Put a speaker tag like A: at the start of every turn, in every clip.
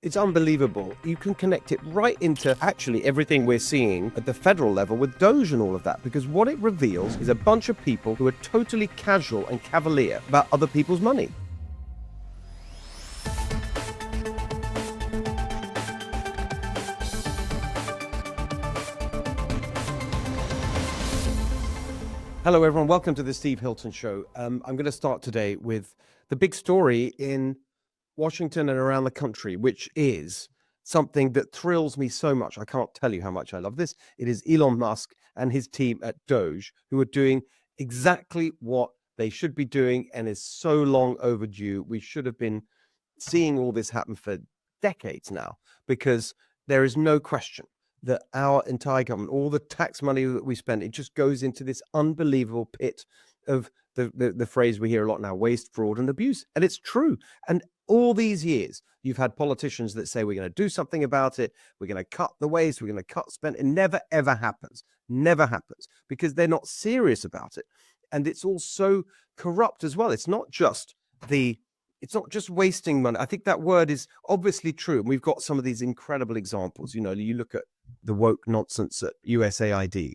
A: It's unbelievable. You can connect it right into actually everything we're seeing at the federal level with DOGE and all of that, because what it reveals is a bunch of people who are totally casual and cavalier about other people's money. Hello, everyone. Welcome to the Steve Hilton Show. I'm going to start today with the big story in Washington and around the country, which is something that thrills me so much. I can't tell you how much I love this. It is Elon Musk and his team at DOGE who are doing exactly what they should be doing and is so long overdue. We should have been seeing all this happen for decades now, because there is no question that our entire government, all the tax money that we spend, it just goes into this unbelievable pit of the phrase we hear a lot now: waste, fraud, and abuse. And it's true. And all these years, you've had politicians that say, we're going to do something about it. We're going to cut the waste. We're going to cut spend. It never, ever happens. Never happens, because they're not serious about it. And it's all so corrupt as well. It's not just wasting money. I think that word is obviously true. And we've got some of these incredible examples. You know, you look at the woke nonsense at USAID,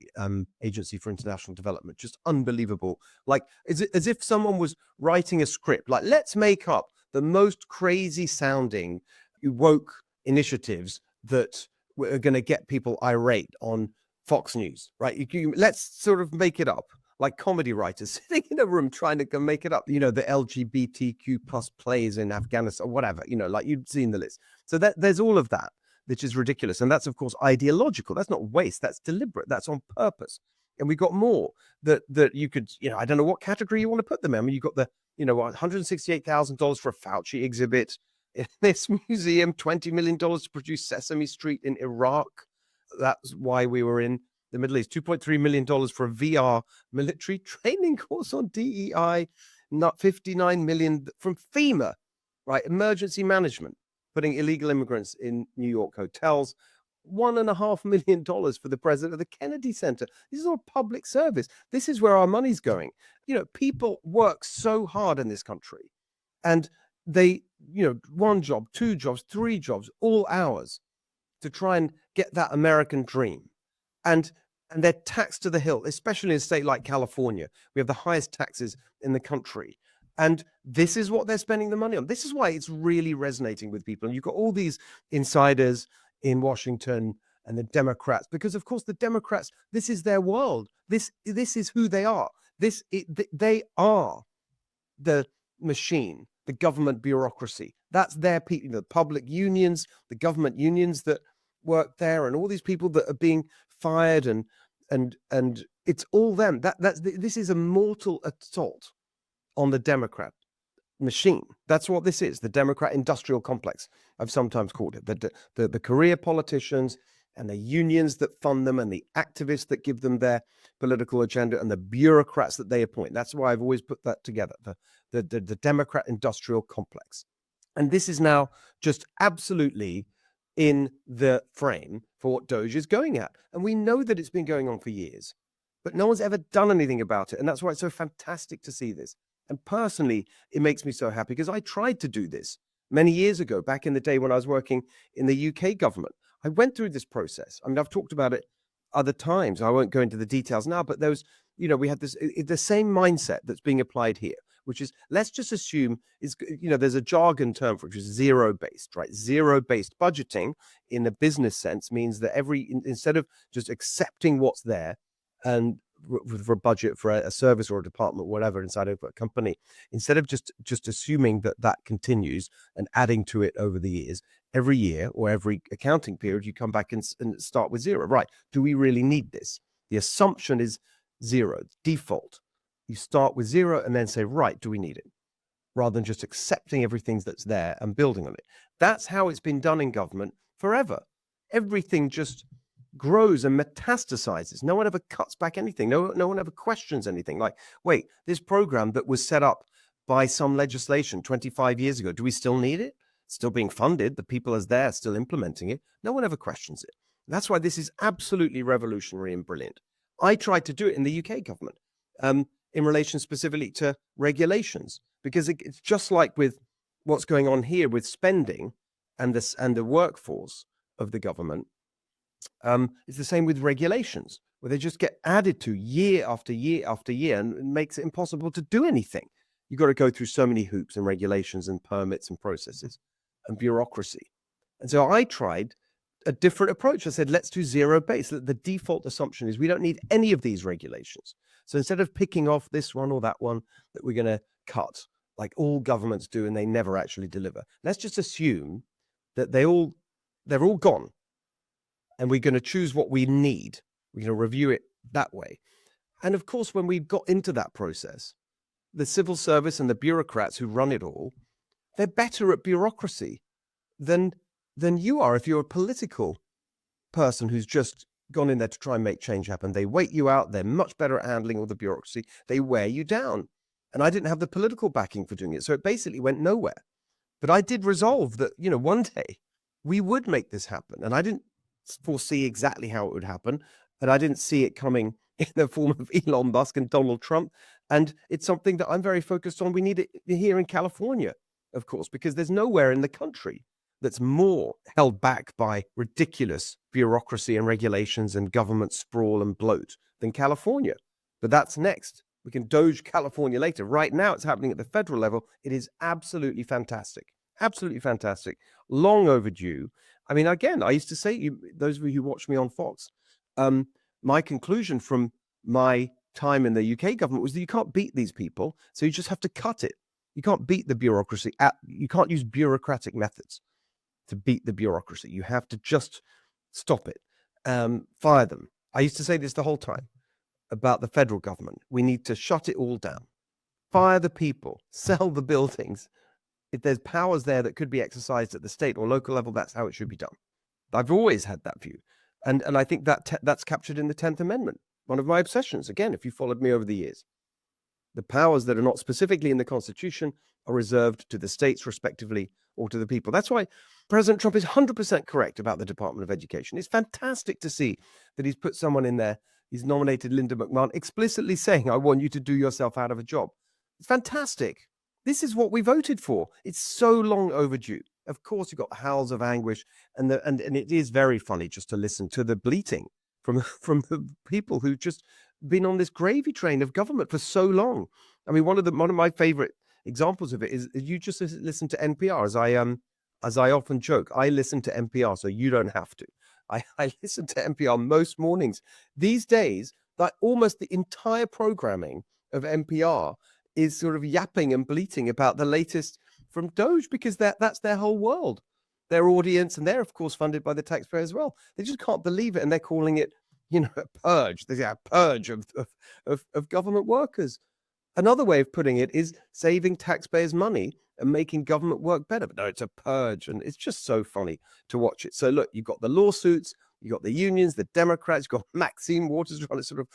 A: Agency for International Development, just unbelievable. Like, as if someone was writing a script, like, let's make up the most crazy sounding woke initiatives that are going to get people irate on Fox News, right? Let's sort of make it up. Like comedy writers sitting in a room trying to make it up, you know, the LGBTQ plus plays in Afghanistan or whatever, you know, like you've seen the list. So there's all of that, which is ridiculous. And that's, of course, ideological. That's not waste. That's deliberate. That's on purpose. And we got more that you could, you know, I don't know what category you want to put them in. I mean, you've got the, you know, $168,000 for a Fauci exhibit in this museum, $20 million to produce Sesame Street in Iraq. That's why we were in the Middle East. $2.3 million for a VR military training course on DEI, not $59 million from FEMA, right? Emergency management, putting illegal immigrants in New York hotels. $1.5 million for the president of the Kennedy Center. This is all public service. This is where our money's going. You know, people work so hard in this country, and they, you know, one job, two jobs, three jobs, all hours to try and get that American dream. And they're taxed to the hilt, especially in a state like California. We have the highest taxes in the country. And this is what they're spending the money on. This is why it's really resonating with people. And you've got all these insiders in Washington and the Democrats, because, of course, the Democrats, this is their world. This is who they are. They are the machine, the government bureaucracy. That's their people, the public unions, the government unions that work there, and all these people that are being fired, and it's all them. This is a mortal assault on the Democrat machine. That's what this is, the Democrat industrial complex, I've sometimes called it. The career politicians and the unions that fund them, and the activists that give them their political agenda, and the bureaucrats that they appoint. That's why I've always put that together, the Democrat industrial complex. And this is now just absolutely in the frame for what DOGE is going at. And we know that it's been going on for years, but no one's ever done anything about it. And that's why it's so fantastic to see this. And personally, it makes me so happy, because I tried to do this many years ago, back in the day when I was working in the UK government. I went through this process. I mean, I've talked about it other times. I won't go into the details now, but there was, you know, we had the same mindset that's being applied here, which is, let's just assume is, you know, there's a jargon term for it, which is zero-based, right? Zero-based budgeting in the business sense means that instead of just accepting what's there and for a budget for a service or a department, whatever, inside of a company, instead of just assuming that continues and adding to it over the years, every year or every accounting period, you come back and start with zero. Right? Do we really need this? The assumption is zero, default. You start with zero and then say, right, do we need it? Rather than just accepting everything that's there and building on it. That's how it's been done in government forever. Everything just grows and metastasizes. No one ever cuts back anything. No one ever questions anything. Like, wait, this program that was set up by some legislation 25 years ago, do we still need it? It's still being funded. The people as there still implementing it. No one ever questions it. That's why this is absolutely revolutionary and brilliant. I tried to do it in the UK government in relation specifically to regulations, because it's just like with what's going on here with spending. and the workforce of the government. It's the same with regulations, where they just get added to year after year after year, and it makes it impossible to do anything. You've got to go through so many hoops and regulations and permits and processes and bureaucracy. And so I tried a different approach. I said, let's do zero base. The default assumption is we don't need any of these regulations. So instead of picking off this one or that one that we're going to cut, like all governments do, and they never actually deliver, let's just assume that they're all gone. And we're going to choose what we need. We're going to review it that way. And of course, when we got into that process, the civil service and the bureaucrats who run it all, they're better at bureaucracy than you are if you're a political person who's just gone in there to try and make change happen. They wait you out. They're much better at handling all the bureaucracy. They wear you down. And I didn't have the political backing for doing it. So it basically went nowhere. But I did resolve that, one day we would make this happen. And I didn't foresee exactly how it would happen. And I didn't see it coming in the form of Elon Musk and Donald Trump. And it's something that I'm very focused on. We need it here in California, of course, because there's nowhere in the country that's more held back by ridiculous bureaucracy and regulations and government sprawl and bloat than California. But that's next. We can DOGE California later. Right now, it's happening at the federal level. It is absolutely fantastic. Absolutely fantastic. Long overdue. I mean, again, I used to say, those of you who watch me on Fox, my conclusion from my time in the UK government was that you can't beat these people, so you just have to cut it. You can't beat the bureaucracy. You can't use bureaucratic methods to beat the bureaucracy. You have to just stop it, fire them. I used to say this the whole time about the federal government. We need to shut it all down, fire the people, sell the buildings. If there's powers there that could be exercised at the state or local level, that's how it should be done. I've always had that view. And I think that that's captured in the 10th Amendment. One of my obsessions, again, if you followed me over the years. The powers that are not specifically in the Constitution are reserved to the states, respectively, or to the people. That's why President Trump is 100% correct about the Department of Education. It's fantastic to see that he's put someone in there. He's nominated Linda McMahon, explicitly saying, I want you to do yourself out of a job. It's fantastic. This is what we voted for. It's so long overdue. Of course, you've got howls of anguish, and it is very funny just to listen to the bleating from the people who've just been on this gravy train of government for so long. I mean, one of my favorite examples of it is you just listen to NPR. As I often joke, I listen to NPR, so you don't have to. I listen to NPR most mornings. These days, that almost the entire programming of NPR is sort of yapping and bleating about the latest from DOGE, because that's their whole world, their audience, and they're of course funded by the taxpayer as well. They just can't believe it, and they're calling it, a purge. There's a purge of government workers. Another way of putting it is saving taxpayers' money and making government work better. But no, it's a purge, and it's just so funny to watch it. So look, you've got the lawsuits, you've got the unions, the Democrats, you've got Maxine Waters trying to sort of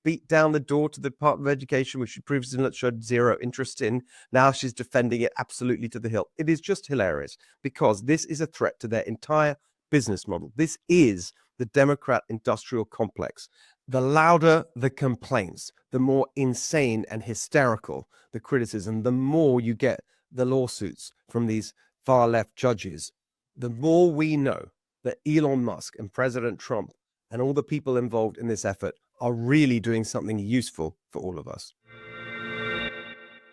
A: beat down the door to the Department of Education, which she previously showed zero interest in. Now she's defending it absolutely to the hilt. It is just hilarious, because this is a threat to their entire business model. This is the Democrat industrial complex. The louder the complaints, the more insane and hysterical the criticism, the more you get the lawsuits from these far left judges, the more we know that Elon Musk and President Trump and all the people involved in this effort are really doing something useful for all of us.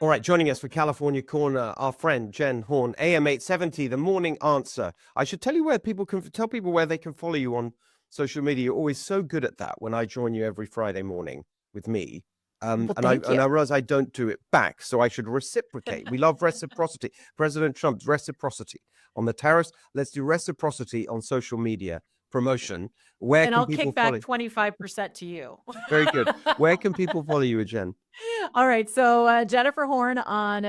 A: All right, joining us for California Corner, our friend Jen Horn, AM 870, The Morning Answer. I should tell you where people can tell people where they can follow you on social media. You're always so good at that when I join you every Friday morning with me. And I realize I don't do it back, so I should reciprocate. We love reciprocity. President Trump's reciprocity on the tariffs. Let's do reciprocity on social media promotion. Where
B: and
A: can
B: I'll
A: people
B: kick back
A: follow?
B: 25% to you.
A: Very good. Where can people follow you, Jen?
B: All right. So Jennifer Horn on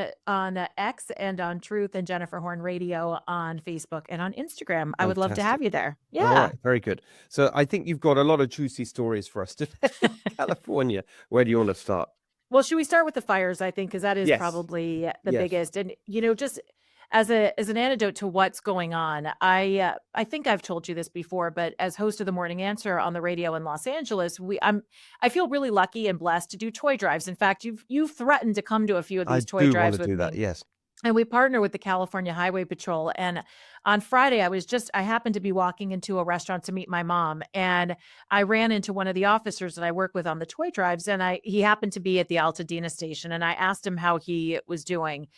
B: X and on Truth, and Jennifer Horn Radio on Facebook and on Instagram. I would love to have you there. Yeah.
A: All right. Very good. So I think you've got a lot of juicy stories for us today. California. Where do you want to start?
B: Well, should we start with the fires? I think, because that is probably the biggest. And, just as an antidote to what's going on, I think I've told you this before, but as host of the Morning Answer on the radio in Los Angeles, I feel really lucky and blessed to do toy drives. In fact, you've threatened to come to a few of these toy drives with me.
A: I do want to do that. Yes.
B: and we partner with the California Highway Patrol. And on Friday, I happened to be walking into a restaurant to meet my mom, and I ran into one of the officers that I work with on the toy drives, and he happened to be at the Altadena station, and I asked him how he was doing.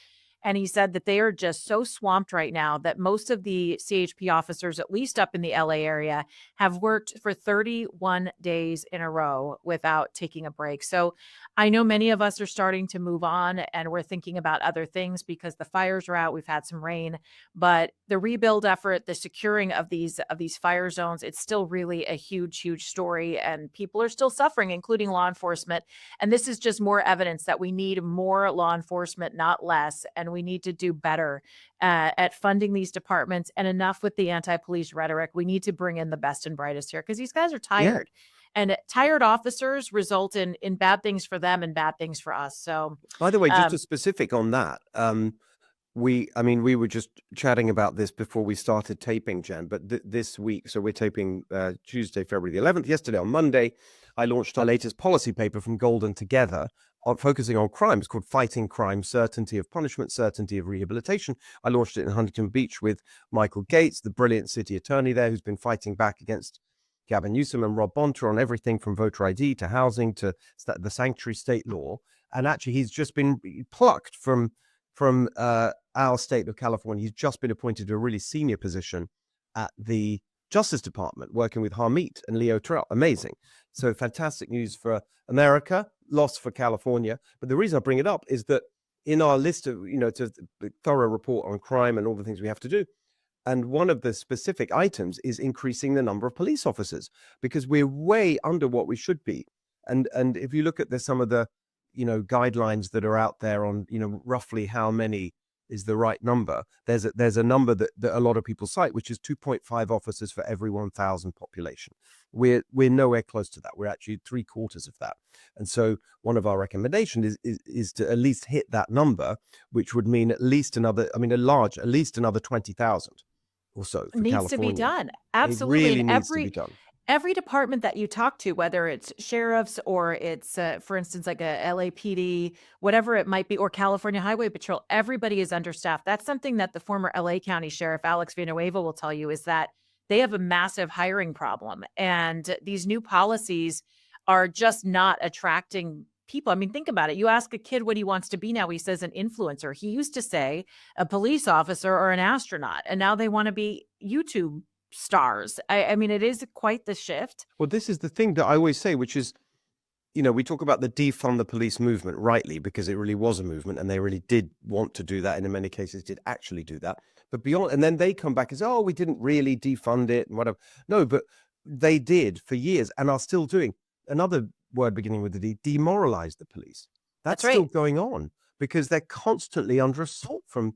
B: And he said that they are just so swamped right now that most of the CHP officers, at least up in the LA area, have worked for 31 days in a row without taking a break. So I know many of us are starting to move on and we're thinking about other things because the fires are out. We've had some rain, but the rebuild effort, the securing of these fire zones, it's still really a huge, huge story. And people are still suffering, including law enforcement. And this is just more evidence that we need more law enforcement, not less. And we need to do better at funding these departments. And enough with the anti-police rhetoric. We need to bring in the best and brightest here because these guys are
A: Yeah.
B: tired. And tired officers result in bad things for them and bad things for us. So,
A: By the way, just a specific on that. We were just chatting about this before we started taping, Jen, but this week, so we're taping Tuesday, February the 11th. Yesterday on Monday, I launched our latest policy paper from Golden Together focusing on crime. It's called Fighting Crime, Certainty of Punishment, Certainty of Rehabilitation. I launched it in Huntington Beach with Michael Gates, the brilliant city attorney there, who's been fighting back against Gavin Newsom and Rob Bonta on everything from voter ID to housing to the sanctuary state law. And actually, he's just been plucked from our state of California. He's just been appointed to a really senior position at the Justice Department, working with Harmeet and Leo Terrell. Amazing. So fantastic news for America, loss for California. But the reason I bring it up is that in our list of, to the thorough report on crime and all the things we have to do, and one of the specific items is increasing the number of police officers because we're way under what we should be. And if you look at some of the, guidelines that are out there on, roughly how many is the right number, there's a number that a lot of people cite, which is 2.5 officers for every 1,000 population. We're nowhere close to that. We're actually 3/4 of that. And so one of our recommendations is to at least hit that number, which would mean at least another 20,000 or so for
B: needs
A: California.
B: to be done.
A: It
B: Absolutely.
A: really
B: And
A: needs to be done.
B: every department that you talk to, whether it's sheriffs or it's, for instance, like a LAPD, whatever it might be, or California Highway Patrol, everybody is understaffed. That's something that the former LA County Sheriff Alex Villanueva will tell you is that they have a massive hiring problem. And these new policies are just not attracting people. I mean, think about it. You ask a kid what he wants to be now, he says an influencer. He used to say a police officer or an astronaut, and now they want to be YouTube stars. I mean, it is quite the shift.
A: Well, this is the thing that I always say, which is, we talk about the defund the police movement rightly, because it really was a movement and they really did want to do that. And in many cases did actually do that. But beyond, and then they come back and say, oh, we didn't really defund it and whatever. No, but they did for years and are still doing. Another word beginning with the D, demoralize the police. That's
B: right.
A: still going on because they're constantly under assault from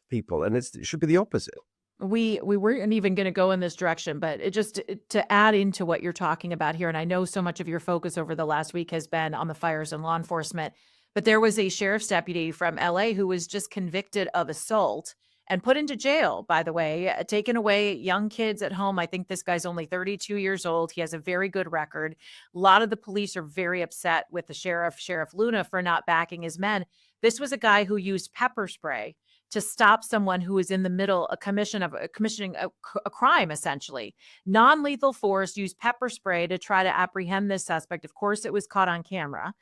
A: people. And it should be the opposite.
B: We weren't even going to go in this direction, but to add into what you're talking about here, and I know so much of your focus over the last week has been on the fires and law enforcement, but there was a sheriff's deputy from LA who was just convicted of assault and put into jail, by the way, taking away young kids at home. I think this guy's only 32 years old. He has a very good record. A lot of the police are very upset with the Sheriff Luna, for not backing his men. This was a guy who used pepper spray to stop someone who is in the middle of commissioning a crime, essentially. Non-lethal force, used pepper spray to try to apprehend this suspect. Of course, it was caught on camera.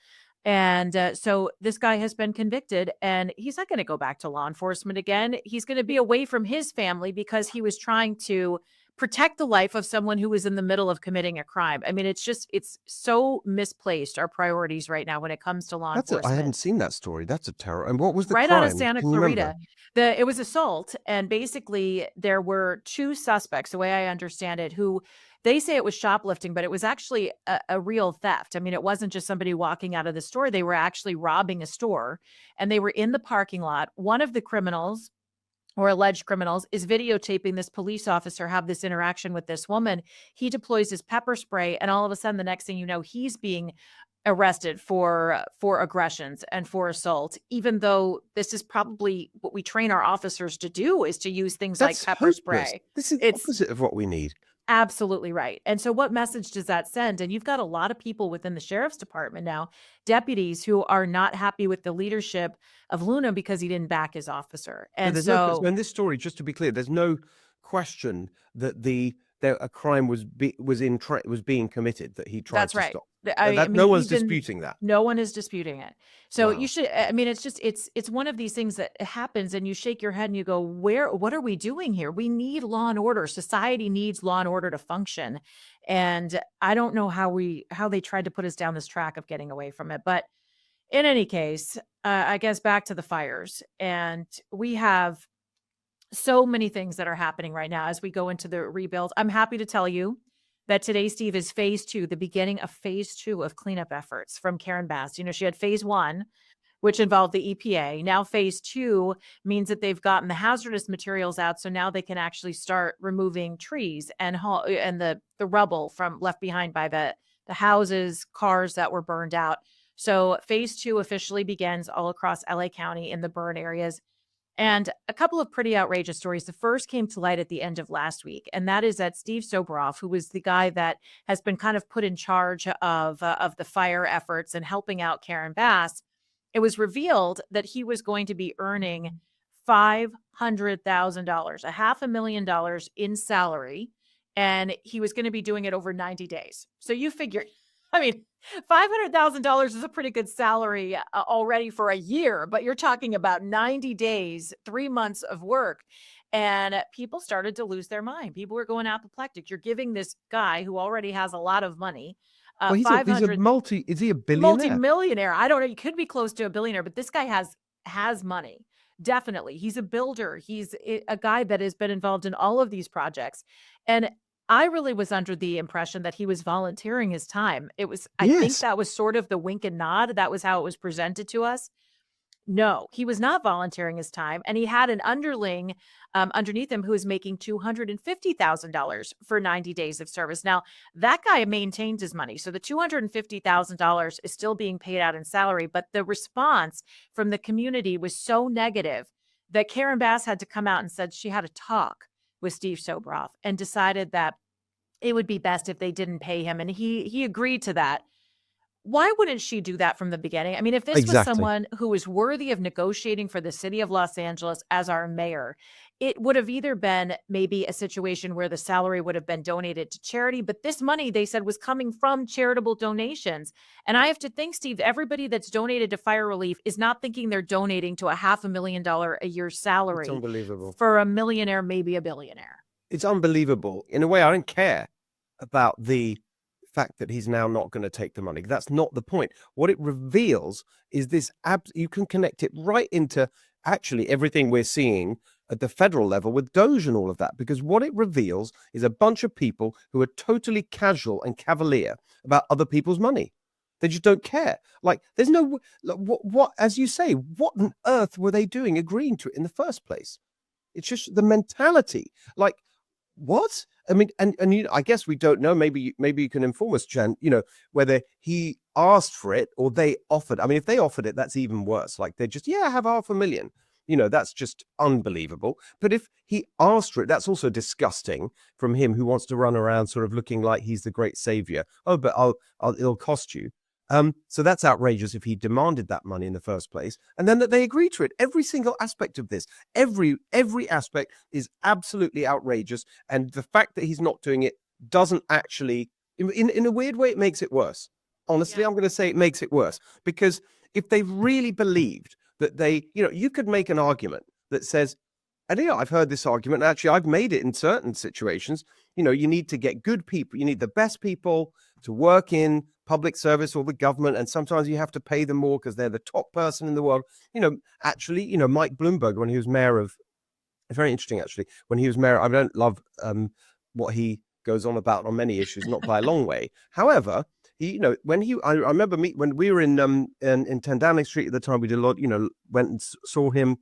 B: And so this guy has been convicted, and he's not going to go back to law enforcement again. He's going to be away from his family because he was trying to protect the life of someone who was in the middle of committing a crime. I mean, it's so misplaced, our priorities right now when it comes to law enforcement.
A: I hadn't seen that story. That's a terror. And what was the
B: right
A: crime?
B: out of Santa Clarita? It was assault. And basically there were two suspects, the way I understand it, who they say it was shoplifting, but it was actually a real theft. I mean, it wasn't just somebody walking out of the store. They were actually robbing a store, and they were in the parking lot. One of the criminals, or alleged criminals, is videotaping this police officer have this interaction with this woman. He deploys his pepper spray, and all of a sudden, the next thing you know, he's being arrested for aggressions and for assault, even though this is probably what we train our officers to do, is to use things like pepper spray.
A: This is
B: It's
A: opposite of what we need.
B: absolutely right. And so what message does that send? And you've got a lot of people within the sheriff's department now, deputies, who are not happy with the leadership of Luna because he didn't back his officer. And so
A: in this story, just to be clear, there's no question that a crime was being committed that he tried
B: that's
A: to
B: right.
A: stop.
B: I mean,
A: No one's disputing that.
B: No one is disputing it. So
A: Wow.
B: you should, I mean, it's one of these things that happens and you shake your head and you go, what are we doing here? We need law and order. Society needs law and order to function. And I don't know how they tried to put us down this track of getting away from it. But in any case, I guess back to the fires. And we have so many things that are happening right now as we go into the rebuild. I'm happy to tell you that today, Steve, is phase 2, the beginning of phase 2 of cleanup efforts from Karen Bass. You know, she had phase 1, which involved the EPA. Now phase 2 means that they've gotten the hazardous materials out. So now they can actually start removing trees and the rubble from left behind by the houses, cars that were burned out. So phase 2 officially begins all across LA County in the burn areas. And a couple of pretty outrageous stories. The first came to light at the end of last week, and that is that Steve Sobroff, who was the guy that has been kind of put in charge of the fire efforts and helping out Karen Bass, it was revealed that he was going to be earning $500,000, $500,000 in salary, and he was going to be doing it over 90 days. So you figure, I mean, $500,000 is a pretty good salary already for a year, but you're talking about 90 days, 3 months of work. And people started to lose their mind. People were going apoplectic. You're giving this guy who already has a lot of money,
A: Well, he's a is he a billionaire?
B: Multi-millionaire. I don't know. He could be close to a billionaire, but this guy has money. Definitely. He's a builder. He's a guy that has been involved in all of these projects. And I really was under the impression that he was volunteering his time. I think that was sort of the wink and nod. That was how it was presented to us. No, he was not volunteering his time. And he had an underling underneath him who was making $250,000 for 90 days of service. Now, that guy maintained his money. So the $250,000 is still being paid out in salary. But the response from the community was so negative that Karen Bass had to come out and said she had a talk with Steve Sobroff and decided that it would be best if they didn't pay him. And he agreed to that. Why wouldn't she do that from the beginning? I mean, if this was someone who was worthy of negotiating for the city of Los Angeles as our mayor, it would have either been maybe a situation where the salary would have been donated to charity, but this money, they said, was coming from charitable donations. And I have to think, Steve, everybody that's donated to fire relief is not thinking they're donating to a $500,000 a year salary.
A: It's unbelievable.
B: For a millionaire, maybe a billionaire.
A: It's unbelievable. In a way, I don't care about the fact that he's now not going to take the money. That's not the point. What it reveals is this you can connect it right into actually everything we're seeing at the federal level with DOGE and all of that, because what it reveals is a bunch of people who are totally casual and cavalier about other people's money. They just don't care. Like, there's no, what, as you say, what on earth were they doing agreeing to it in the first place? It's just the mentality. Like, what? I mean, and I guess we don't know. Maybe you can inform us, Jen, whether he asked for it or they offered. I mean, if they offered it, that's even worse. Like, they just, have $500,000. That's just unbelievable. But if he asked for it, that's also disgusting from him, who wants to run around sort of looking like he's the great savior. Oh, but it'll cost you. So that's outrageous if he demanded that money in the first place, and then that they agreed to it. Every single aspect of this, every aspect is absolutely outrageous. And the fact that he's not doing it doesn't actually, in a weird way, it makes it worse. Honestly, I'm going to say it makes it worse, because if they really believed that you could make an argument that says, and I've heard this argument, and actually I've made it in certain situations, you need to get good people, you need the best people to work in public service or the government, and sometimes you have to pay them more because they're the top person in the world. Actually, Mike Bloomberg, when he was mayor of, it's very interesting actually, when he was mayor, I don't love what he goes on about on many issues, not by a long way. However, he, I remember when we were in 10 Downing Street at the time, we did a lot, went and saw him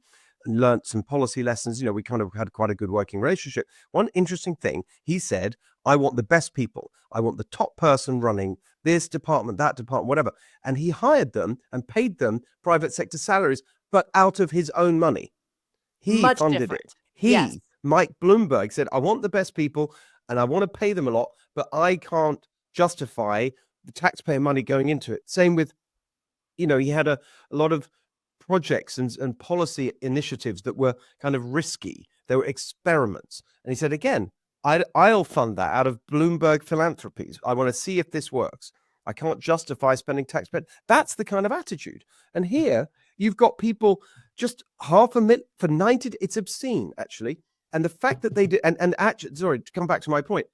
A: learnt some policy lessons. We kind of had quite a good working relationship. One interesting thing, he said, I want the best people. I want the top person running this department, that department, whatever. And he hired them and paid them private sector salaries, but out of his own money. He
B: Much
A: funded
B: different.
A: it.
B: Yes.
A: Mike Bloomberg, said, I want the best people and I want to pay them a lot, but I can't justify the taxpayer money going into it. Same with, he had a lot of projects and policy initiatives that were kind of risky. They were experiments. And he said, again, I'll fund that out of Bloomberg Philanthropies. I want to see if this works. I can't justify spending taxpayer. That's the kind of attitude. And here you've got people just $500,000 for 90. It's obscene, actually. And the fact that they did, and actually, sorry, to come back to my point,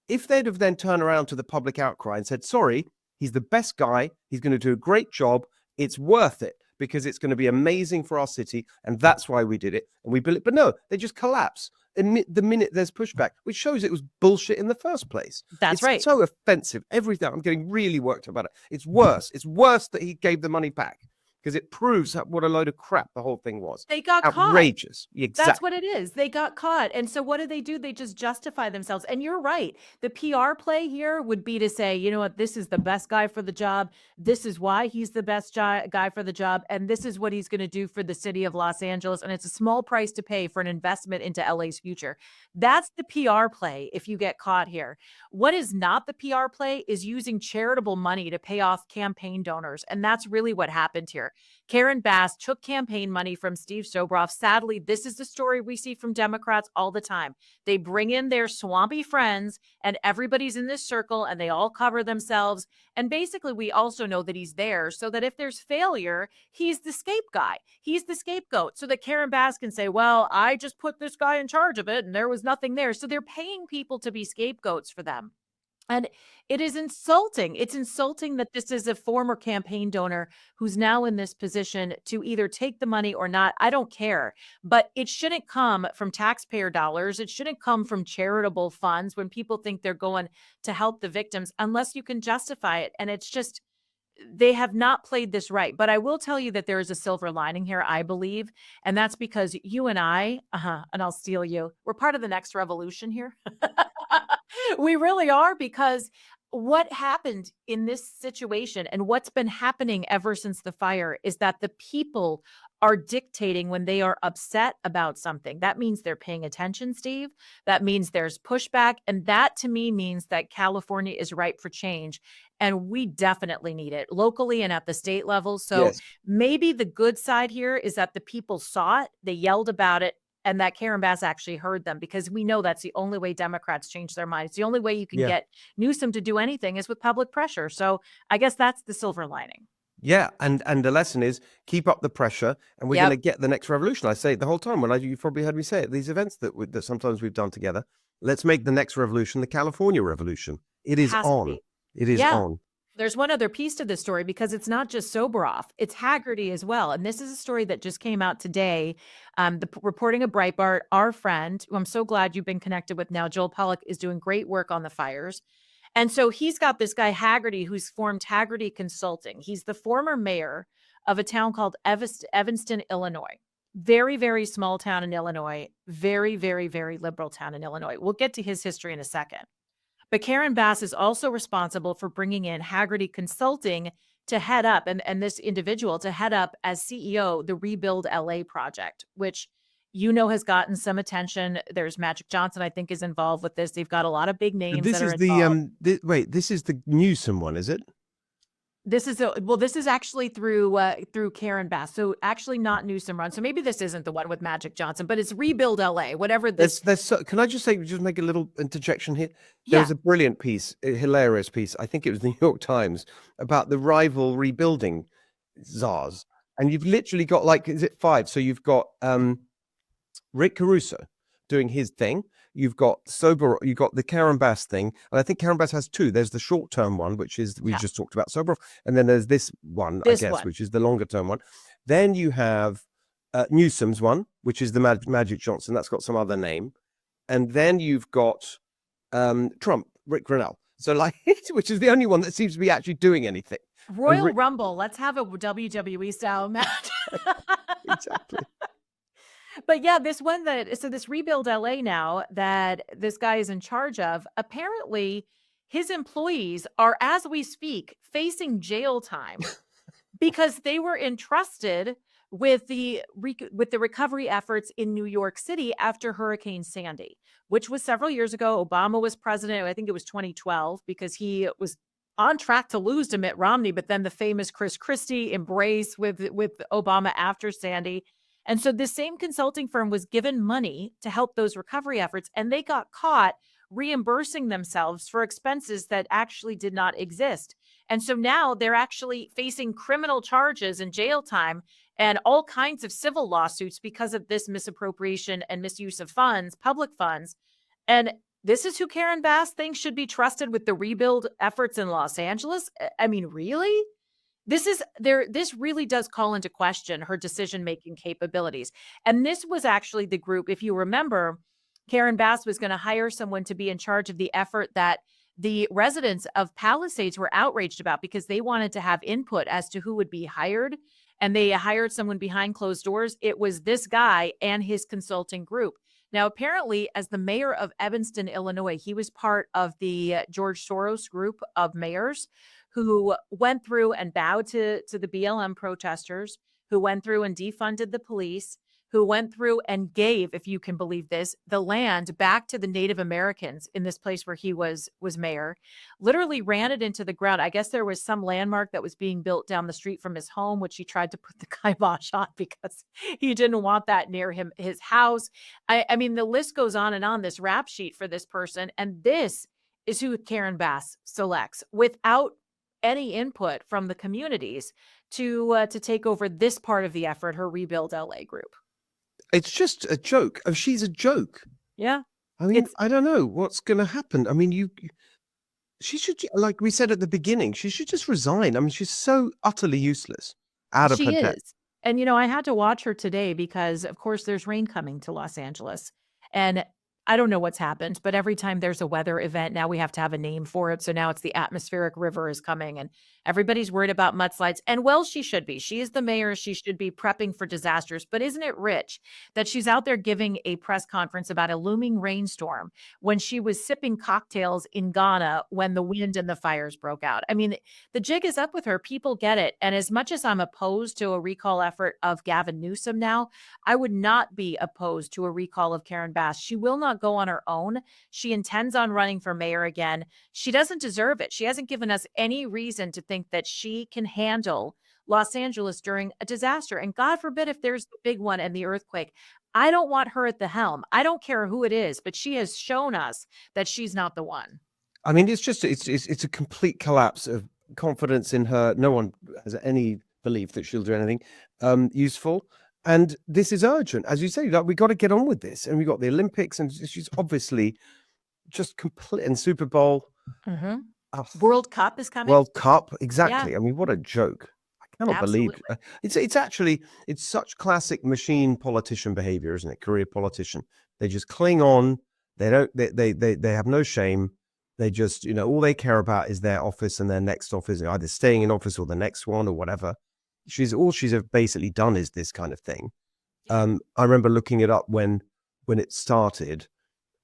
A: if they'd have then turned around to the public outcry and said, sorry, he's the best guy, he's going to do a great job, it's worth it because it's going to be amazing for our city, and that's why we did it, and we built it. But no, they just collapse the minute there's pushback, which shows it was bullshit in the first place.
B: That's right.
A: It's so offensive. Everything. I'm getting really worked up about it. It's worse. It's worse that he gave the money back, because it proves what a load of crap the whole thing was.
B: They got
A: outrageous.
B: caught.
A: Exactly.
B: That's what it is. They got caught. And so what do? They just justify themselves. And you're right. The PR play here would be to say, you know what, this is the best guy for the job. This is why he's the best guy for the job. And this is what he's going to do for the city of Los Angeles. And it's a small price to pay for an investment into LA's future. That's the PR play if you get caught here. What is not the PR play is using charitable money to pay off campaign donors. And that's really what happened here. Karen Bass took campaign money from Steve Sobroff. Sadly, this is the story we see from Democrats all the time. They bring in their swampy friends and everybody's in this circle and they all cover themselves. And basically, we also know that he's there so that if there's failure, he's the scape guy. He's the scapegoat so that Karen Bass can say, well, I just put this guy in charge of it and there was nothing there. So they're paying people to be scapegoats for them. And it is insulting. It's insulting that this is a former campaign donor who's now in this position to either take the money or not. I don't care. But it shouldn't come from taxpayer dollars. It shouldn't come from charitable funds when people think they're going to help the victims unless you can justify it. And it's just, they have not played this right. But I will tell you that there is a silver lining here, I believe. And that's because you and I, and I'll steal you, we're part of the next revolution here. We really are, because what happened in this situation and what's been happening ever since the fire is that the people are dictating when they are upset about something. That means they're paying attention, Steve. That means there's pushback. And that to me means that California is ripe for change. And we definitely need it locally and at the state level. So
A: Yes.
B: maybe the good side here is that the people saw it, they yelled about it, and that Karen Bass actually heard them, because we know that's the only way Democrats change their minds. The only way you can get Newsom to do anything is with public pressure. So I guess that's the silver lining.
A: Yeah, and the lesson is keep up the pressure, and we're going to get the next revolution. I say it the whole time. You've probably heard me say it. These events that sometimes we've done together. Let's make the next revolution the California revolution. It is on. It is on.
B: There's one other piece to this story, because it's not just Soboroff, it's Haggerty as well. And this is a story that just came out today. The reporting of Breitbart, our friend, who I'm so glad you've been connected with now, Joel Pollack, is doing great work on the fires. And so he's got this guy Haggerty, who's formed Haggerty Consulting. He's the former mayor of a town called Evanston, Illinois. Very, very small town in Illinois. Very, very, very liberal town in Illinois. We'll get to his history in a second. But Karen Bass is also responsible for bringing in Haggerty Consulting to head up, and this individual to head up as CEO, the Rebuild LA project, which has gotten some attention. There's Magic Johnson, I think, is involved with this. They've got a lot of big names.
A: This is this is the Newsom one, is it?
B: This is actually through Karen Bass. So actually not Newsom run. So maybe this isn't the one with Magic Johnson, but it's Rebuild LA, whatever this.
A: Can I just make a little interjection here? There was a brilliant piece, a hilarious piece. I think it was the New York Times, about the rival rebuilding czars. And you've literally got is it 5? So you've got Rick Caruso doing his thing. You've got you've got the Karen Bass thing, and I think Karen Bass has 2. There's the short-term one, which is we just talked about, Soboroff, and then there's this one, which is the longer-term one. Then you have Newsom's one, which is the Magic Johnson. That's got some other name, and then you've got Trump, Rick Grinnell. So which is the only one that seems to be actually doing anything.
B: Royal Rumble. Let's have a WWE style match.
A: Exactly.
B: But yeah, this Rebuild LA now that this guy is in charge of, apparently his employees are, as we speak, facing jail time because they were entrusted with with the recovery efforts in New York City after Hurricane Sandy, which was several years ago. Obama was president. I think it was 2012 because he was on track to lose to Mitt Romney, but then the famous Chris Christie embrace with Obama after Sandy. And so this same consulting firm was given money to help those recovery efforts, and they got caught reimbursing themselves for expenses that actually did not exist. And so now they're actually facing criminal charges and jail time and all kinds of civil lawsuits because of this misappropriation and misuse of funds, public funds. And this is who Karen Bass thinks should be trusted with the rebuild efforts in Los Angeles. I mean, really? This really does call into question her decision-making capabilities. And this was actually the group, if you remember, Karen Bass was going to hire someone to be in charge of the effort that the residents of Palisades were outraged about because they wanted to have input as to who would be hired. And they hired someone behind closed doors. It was this guy and his consulting group. Now, apparently, as the mayor of Evanston, Illinois, he was part of the George Soros group of mayors who went through and bowed to the BLM protesters, who went through and defunded the police, who went through and gave, if you can believe this, the land back to the Native Americans in this place where he was mayor, literally ran it into the ground. I guess there was some landmark that was being built down the street from his home, which he tried to put the kibosh on because he didn't want that near his house. I mean, the list goes on and on, this rap sheet for this person. And this is who Karen Bass selects without any input from the communities to take over this part of the effort, her Rebuild LA group.
A: It's just a joke. Oh, she's a joke.
B: Yeah.
A: I mean, I don't know what's going to happen. I mean, she should, like we said at the beginning, she should just resign. I mean, she's so utterly useless, out of her depth.
B: Is. And, I had to watch her today because, of course, there's rain coming to Los Angeles. And I don't know what's happened, but every time there's a weather event, now we have to have a name for it. So now it's the atmospheric river is coming and everybody's worried about mudslides. And well, she should be. She is the mayor. She should be prepping for disasters. But isn't it rich that she's out there giving a press conference about a looming rainstorm when she was sipping cocktails in Ghana when the wind and the fires broke out? I mean, the jig is up with her. People get it. And as much as I'm opposed to a recall effort of Gavin Newsom now, I would not be opposed to a recall of Karen Bass. She will not go on her own. She intends on running for mayor again. She doesn't deserve it. She hasn't given us any reason to think that she can handle Los Angeles during a disaster. And God forbid if there's the big one and the earthquake. I don't want her at the helm. I don't care who it is, but she has shown us that she's not the one.
A: I mean, it's a complete collapse of confidence in her. No one has any belief that she'll do anything useful. And this is urgent. As you say, like, we got to get on with this. And we got the Olympics, and she's obviously just complete. And Super Bowl.
B: Mm-hmm. World Cup is coming.
A: World Cup, exactly. Yeah. I mean, what a joke. I cannot
B: Absolutely.
A: believe it's such classic machine politician behavior, isn't it? Career politician. They just cling on. They have no shame. They just, all they care about is their office and their next office, either staying in office or the next one or whatever. She's basically done is this kind of thing. I remember looking it up when it started,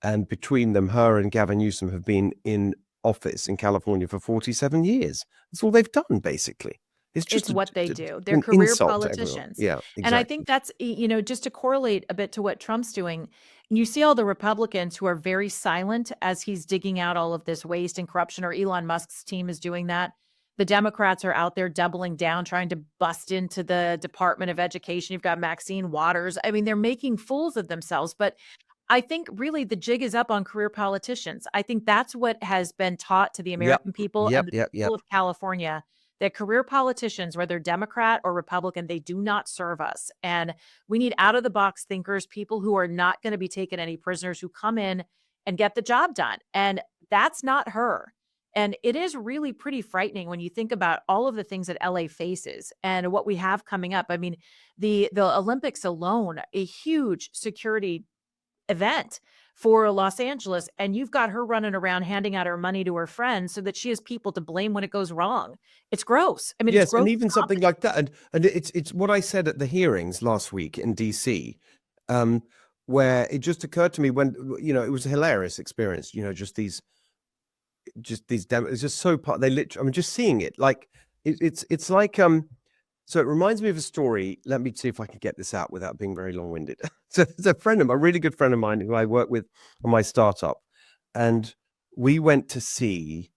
A: and between them, her and Gavin Newsom have been in office in California for 47 years. That's all they've done, basically. It's
B: what they do. They're career politicians.
A: Yeah, exactly.
B: And I think that's, just to correlate a bit to what Trump's doing, you see all the Republicans who are very silent as he's digging out all of this waste and corruption, or Elon Musk's team is doing that. The Democrats are out there doubling down, trying to bust into the Department of Education. You've got Maxine Waters. I mean, they're making fools of themselves. But I think really the jig is up on career politicians. I think that's what has been taught to the American people and the people of California, that career politicians, whether Democrat or Republican, they do not serve us. And we need out-of-the-box thinkers, people who are not going to be taking any prisoners, who come in and get the job done. And that's not her. And it is really pretty frightening when you think about all of the things that LA faces and what we have coming up. I mean, the Olympics alone, a huge security event for Los Angeles, and you've got her running around handing out her money to her friends so that she has people to blame when it goes wrong. It's gross. I mean,
A: yes,
B: it's gross,
A: and even something like that. And it's what I said at the hearings last week in DC. where it just occurred to me when, it was a hilarious experience, just these demos. It's just so they literally, I'm just seeing it. Like it's like, so it reminds me of a story. Let me see if I can get this out without being very long-winded. So there's a really good friend of mine who I work with on my startup, and we went to see,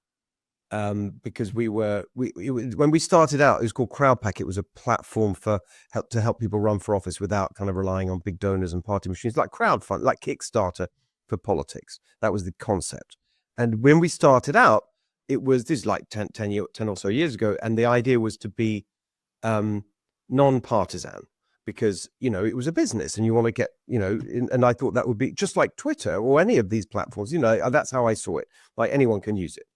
A: because when we started out, it was called Crowdpack. It was a platform to help people run for office without kind of relying on big donors and party machines, like crowdfund, like Kickstarter for politics. That was the concept. And when we started out, this is like 10 or so years ago, and the idea was to be non-partisan, because it was a business and you want to get, and I thought that would be just like Twitter or any of these platforms. That's how I saw it. Like, anyone can use it.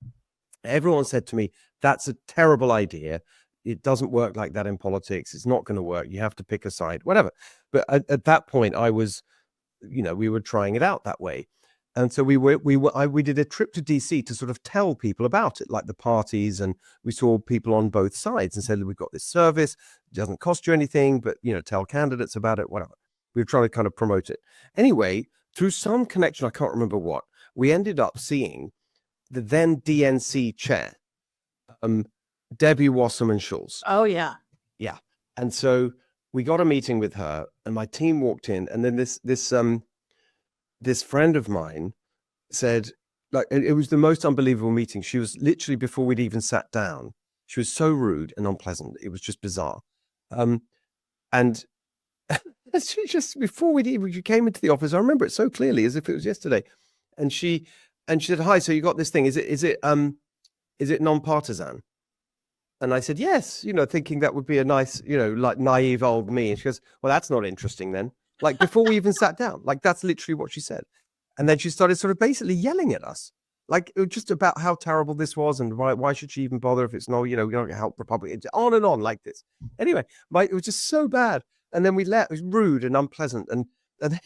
A: Everyone said to me, that's a terrible idea. It doesn't work like that in politics. It's not going to work. You have to pick a side, whatever. But at that point, I was, we were trying it out that way. And so we did a trip to DC to sort of tell people about it, like the parties, and we saw people on both sides and said, we've got this service, it doesn't cost you anything, but tell candidates about it, whatever. We were trying to kind of promote it. Anyway, through some connection, I can't remember what, we ended up seeing the then DNC chair, Debbie Wasserman Schultz.
B: Oh yeah.
A: Yeah. And so we got a meeting with her, and my team walked in, and then this friend of mine said, like, it was the most unbelievable meeting. She was literally, before we'd even sat down, she was so rude and unpleasant. It was just bizarre. And she just, before she came into the office, I remember it so clearly as if it was yesterday. And she said, hi, so you got this thing. Is it non-partisan? And I said, yes, thinking that would be a nice, like naive old me. And she goes, well, that's not interesting then. Like, before we even sat down, like, that's literally what she said. And then she started sort of basically yelling at us, like, it was just about how terrible this was, and why should she even bother if it's we don't help Republicans, on and on like this. Anyway, it was just so bad. And then we left. It was rude and unpleasant, and then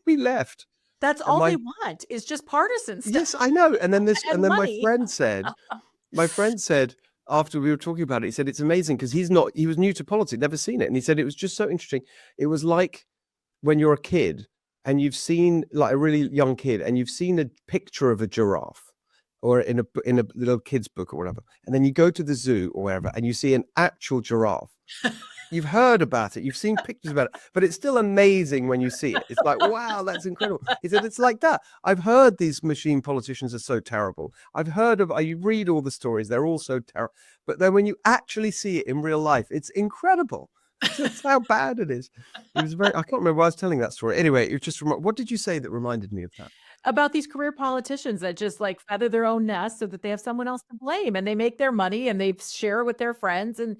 A: we left.
B: That's all they want, is just partisan stuff.
A: Yes, I know. And then my friend said, after we were talking about it, he said, it's amazing because he was new to politics, never seen it. And he said, it was just so interesting. It was like when you're a kid and you've seen, like, a really young kid, and you've seen a picture of a giraffe or in a little kid's book or whatever. And then you go to the zoo or wherever and you see an actual giraffe. You've heard about it, you've seen pictures about it, but it's still amazing when you see it. It's like, wow, that's incredible. He said, it's like that. I've heard these machine politicians are so terrible. I've heard you read all the stories, they're all so terrible. But then when you actually see it in real life, it's incredible. That's how bad it is. It was I can't remember why I was telling that story. Anyway, it just what did you say that reminded me of that?
B: About these career politicians that just, like, feather their own nest so that they have someone else to blame, and they make their money and they share with their friends. And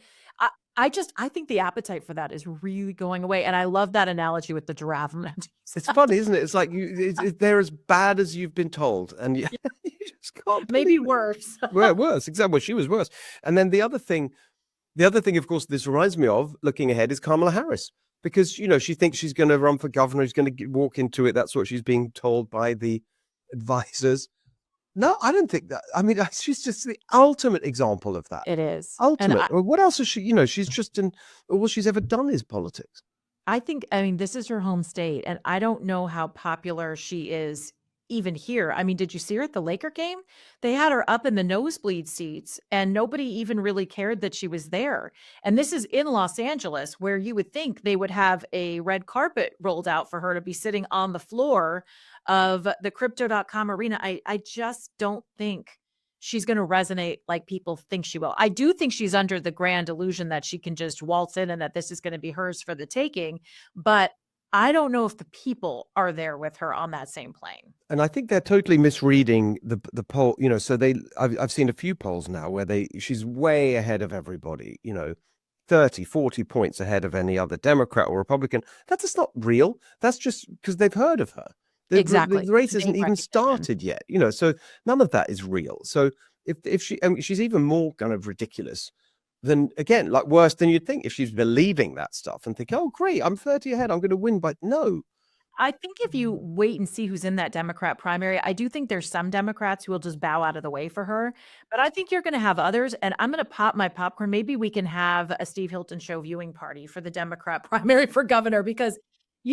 B: I think the appetite for that is really going away. And I love that analogy with the giraffe.
A: It's funny, isn't it? It's like they're as bad as you've been told, and you just can't.
B: Maybe worse.
A: Well, worse. Exactly. Well, she was worse. And then the other thing, of course, this reminds me of, looking ahead, is Kamala Harris, because she thinks she's going to run for governor. She's going to walk into it. That's what she's being told by the advisors. No, I don't think that. I mean, she's just the ultimate example of that.
B: It is.
A: Ultimate. What else is she? She's just all she's ever done is politics.
B: I mean, this is her home state, and I don't know how popular she is even here. I mean, did you see her at the Laker game? They had her up in the nosebleed seats, and nobody even really cared that she was there. And this is in Los Angeles, where you would think they would have a red carpet rolled out for her to be sitting on the floor of the Crypto.com arena. I just don't think she's going to resonate like people think she will. I do think she's under the grand illusion that she can just waltz in and that this is going to be hers for the taking. But I don't know if the people are there with her on that same plane.
A: And I think they're totally misreading the poll. So I've seen a few polls now where she's way ahead of everybody. 30, 40 points ahead of any other Democrat or Republican. That's just not real. That's just because they've heard of her.
B: Exactly.
A: The race hasn't even started yet. So none of that is real. So if she's even more kind of ridiculous than, again, like, worse than you'd think if she's believing that stuff and think, oh, great, I'm 30 ahead, I'm going to win. But no.
B: I think if you wait and see who's in that Democrat primary, I do think there's some Democrats who will just bow out of the way for her. But I think you're going to have others, and I'm going to pop my popcorn. Maybe we can have a Steve Hilton show viewing party for the Democrat primary for governor, because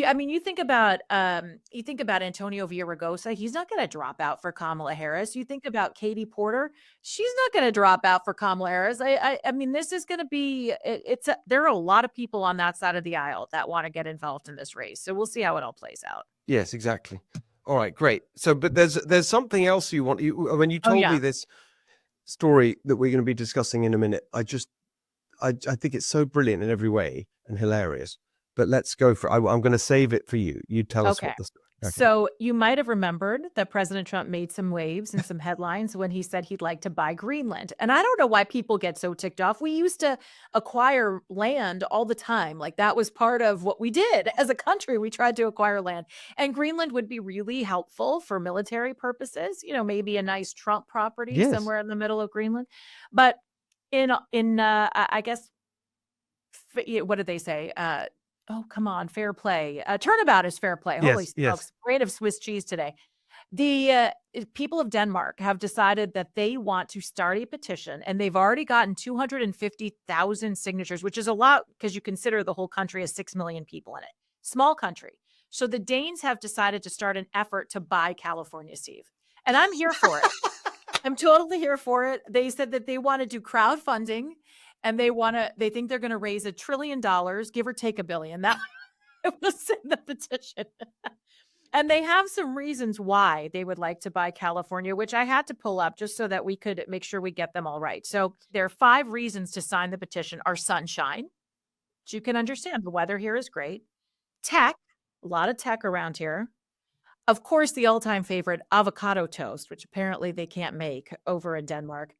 B: I mean, you think about Antonio Villaraigosa, he's not going to drop out for Kamala Harris. You think about Katie Porter, she's not going to drop out for Kamala Harris. I mean, this is going to be there are a lot of people on that side of the aisle that want to get involved in this race. So we'll see how it all plays out.
A: Yes, exactly. All right, great. So, but there's something else you want. When you told me this story that we're going to be discussing in a minute, I think it's so brilliant in every way and hilarious. But let's go for. I'm going to save it for you. You tell us what the story.
B: Okay. So you might have remembered that President Trump made some waves and some headlines when he said he'd like to buy Greenland. And I don't know why people get so ticked off. We used to acquire land all the time. Like that was part of what we did as a country. We tried to acquire land, and Greenland would be really helpful for military purposes. Maybe a nice Trump property somewhere in the middle of Greenland. But I guess, what did they say? Oh, come on, fair play. Turnabout is fair play. Holy smokes, brain of Swiss cheese today. The people of Denmark have decided that they want to start a petition, and they've already gotten 250,000 signatures, which is a lot because you consider the whole country has 6 million people in it. Small country. So the Danes have decided to start an effort to buy California, Steve. And I'm here for it. I'm totally here for it. They said that they want to do crowdfunding. And they think they're going to raise $1 trillion, give or take $1 billion. That was in the petition. And they have some reasons why they would like to buy California, which I had to pull up just so that we could make sure we get them all right. So there are 5 reasons to sign the petition. Are sunshine, which you can understand. The weather here is great. Tech, a lot of tech around here. Of course, the all-time favorite, avocado toast, which apparently they can't make over in Denmark.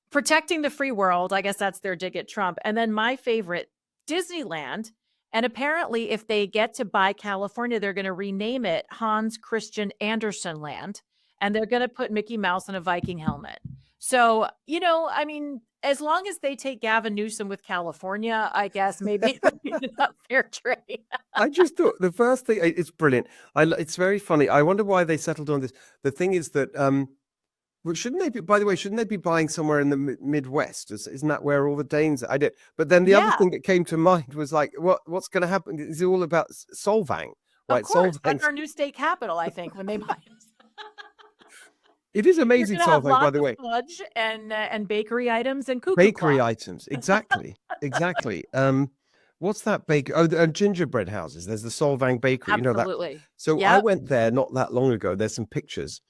B: Protecting the free world, I guess that's their dig at Trump. And then my favorite, Disneyland. And apparently, if they get to buy California, they're going to rename it Hans Christian Andersen Land. And they're going to put Mickey Mouse in a Viking helmet. So, I mean, as long as they take Gavin Newsom with California, I guess maybe it's not fair trade.
A: I just thought the first thing, it's brilliant. It's very funny. I wonder why they settled on this. The thing is that, well, shouldn't they be buying somewhere in the Midwest? Isn't that where all the Danes are? I did. But then the other thing that came to mind was like, what's going to happen? Is it all about Solvang? Right?
B: Of course, that's our new state capital, I think, when they buy it.
A: It is amazing, Solvang, by the way.
B: Fudge and bakery items and cuckoo
A: bakery
B: clock.
A: items, exactly. What's that bakery? Oh, gingerbread houses. There's the Solvang Bakery.
B: Absolutely.
A: You know that. So I went there not that long ago. There's some pictures.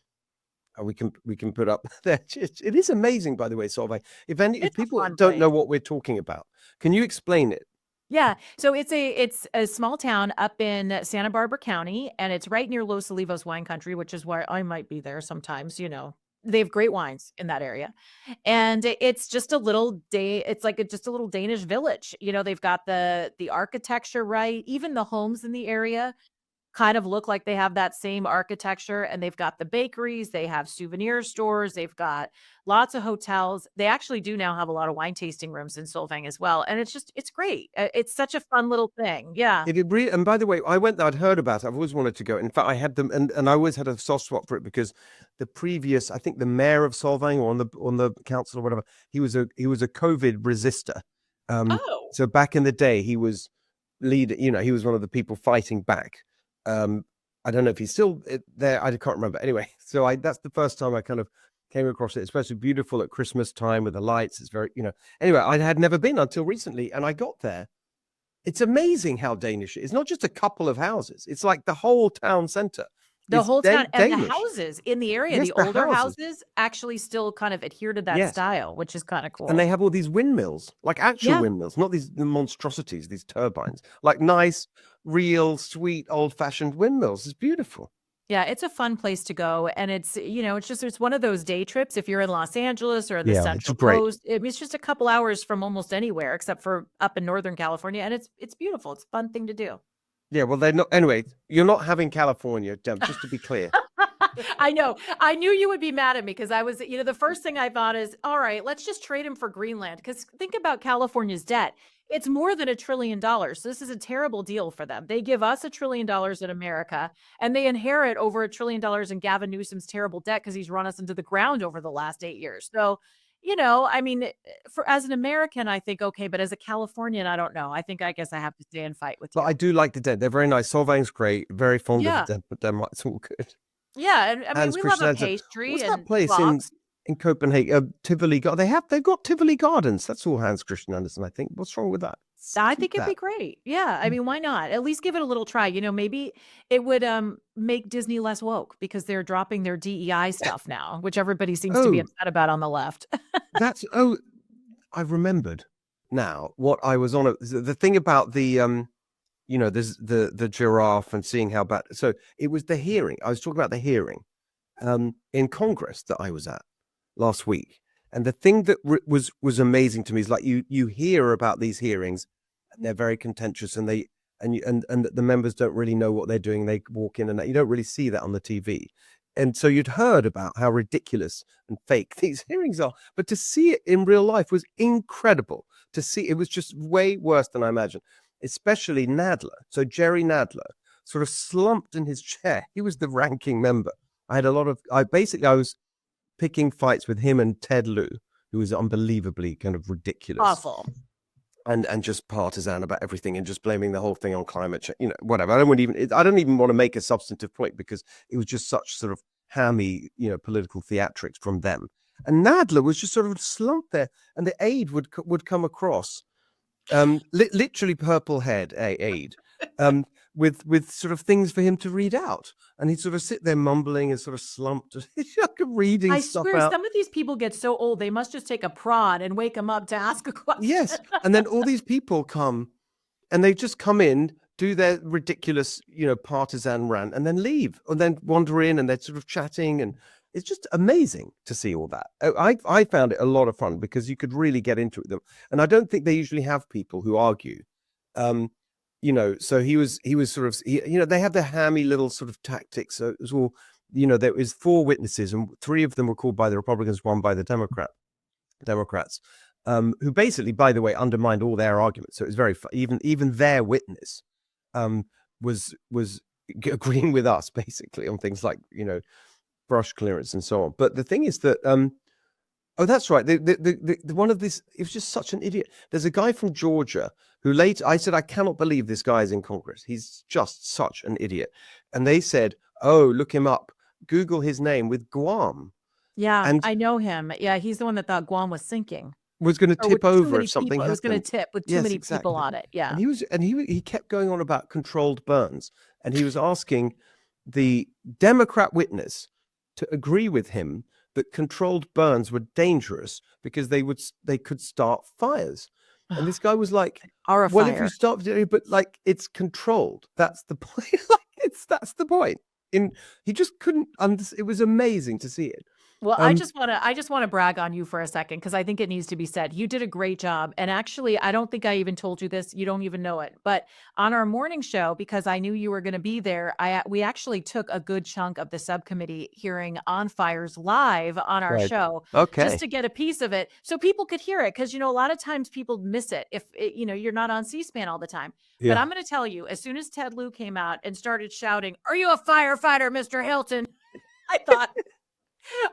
A: We can put up there. It is amazing, by the way, Solvang. If people don't know what we're talking about, can you explain it?
B: Yeah. So it's a small town up in Santa Barbara County, and it's right near Los Olivos wine country, which is where I might be there sometimes. They have great wines in that area. And it's just a little just a little Danish village. They've got the architecture right. Even the homes in the area kind of look like they have that same architecture, and they've got the bakeries, they have souvenir stores, they've got lots of hotels. They actually do now have a lot of wine tasting rooms in Solvang as well. And it's great. It's such a fun little thing. Yeah.
A: And by the way, I went there, I'd heard about it. I've always wanted to go. In fact, I had them and I always had a soft spot for it because the previous, I think the mayor of Solvang or on the council or whatever, he was a COVID resistor. So back in the day, he was he was one of the people fighting back. I don't know if he's still there. I can't remember. Anyway, so that's the first time I kind of came across it. It's especially beautiful at Christmas time with the lights. It's very, anyway, I had never been until recently, and I got there. It's amazing how Danish it is. Not just a couple of houses. It's like the whole town center.
B: The whole town and the houses in the area, the older houses actually still kind of adhere to that style, which is kind of cool.
A: And they have all these windmills, like actual windmills, not these monstrosities, these turbines, like nice, real, sweet, old-fashioned windmills. It's beautiful.
B: Yeah, it's a fun place to go. And it's one of those day trips. If you're in Los Angeles or the Central Coast, it's just a couple hours from almost anywhere except for up in Northern California. And it's beautiful. It's a fun thing to do.
A: Yeah, well, they're not. Anyway, you're not having California, Deb, just to be clear.
B: I know. I knew you would be mad at me because I was, the first thing I thought is, all right, let's just trade him for Greenland. Because think about California's debt. It's more than $1 trillion. So this is a terrible deal for them. They give us $1 trillion in America, and they inherit over $1 trillion in Gavin Newsom's terrible debt because he's run us into the ground over the last 8 years. So, I mean, for as an American, I think, okay, but as a Californian, I don't know. I guess I have to stay and fight with
A: But
B: you.
A: I do like the Den. They're very nice. Solvang's great. Very fond of
B: Yeah.
A: Denmark. It's all good.
B: Yeah, and I mean,
A: Hans
B: we love
A: Christian
B: a
A: Andersen.
B: pastry
A: What's that
B: and
A: place
B: clocks.
A: in Copenhagen? Tivoli. They've got Tivoli Gardens. That's all Hans Christian Andersen, I think. What's wrong with that?
B: I
A: Keep
B: think it'd
A: that.
B: be great. Yeah, I mean, why not? At least give it a little try. Maybe it would make Disney less woke because they're dropping their DEI stuff now, which everybody seems to be
A: Oh,
B: upset about on the left.
A: I remembered now what I was on. The thing about there's the giraffe and seeing how bad. So it was the hearing. I was talking about the hearing in Congress that I was at last week. And the thing that was amazing to me is like you hear about these hearings and they're very contentious and the members don't really know what they're doing. They walk in and you don't really see that on the TV. And so you'd heard about how ridiculous and fake these hearings are, but to see it in real life was incredible. To see it was just way worse than I imagined, especially Nadler. So Jerry Nadler sort of slumped in his chair. He was the ranking member. I was picking fights with him and Ted Lieu, who was unbelievably kind of ridiculous.
B: Awful.
A: And just partisan about everything and just blaming the whole thing on climate change, whatever. I don't even want to make a substantive point because it was just such sort of hammy, political theatrics from them. And Nadler was just sort of slumped there, and the aide would come across, literally purple head aide, with sort of things for him to read out, and he'd sort of sit there mumbling and sort of slumped, like reading stuff out.
B: I swear, some of these people get so old they must just take a prod and wake them up to ask a question.
A: Yes, and then all these people come, and they just come in, do their ridiculous, partisan rant, and then leave, or then wander in, and they're sort of chatting, and it's just amazing to see all that. I found it a lot of fun because you could really get into it with them, and I don't think they usually have people who argue. So he was sort of, they have their hammy little sort of tactics. So it was all, there was 4 witnesses, and 3 of them were called by the Republicans, 1 by the Democrats, who basically, by the way, undermined all their arguments. So it was very even their witness was agreeing with us basically on things like brush clearance and so on. But the thing is that oh, that's right. The one of this, it was just such an idiot. There's a guy from Georgia who later, I said, I cannot believe this guy is in Congress. He's just such an idiot. And they said, oh, look him up. Google his name with Guam.
B: Yeah, and I know him. Yeah, he's the one that thought Guam was sinking.
A: Was going to tip over if something happened.
B: It was going to tip with too many people on it. Yeah.
A: And he kept going on about controlled burns. And he was asking the Democrat witness to agree with him that controlled burns were dangerous because they could start fires. And this guy was like, well, if you start, but like it's controlled. That's the point. That's the point. He just couldn't understand. It was amazing to see it.
B: Well, I just want to brag on you for a second because I think it needs to be said. You did a great job. And actually, I don't think I even told you this. You don't even know it. But on our morning show, because I knew you were going to be there, we actually took a good chunk of the subcommittee hearing on fires live on our show.
A: Okay.
B: Just to get a piece of it so people could hear it. Because, a lot of times people miss it if, you're not on C-SPAN all the time. Yeah. But I'm going to tell you, as soon as Ted Lieu came out and started shouting, "Are you a firefighter, Mr. Hilton?"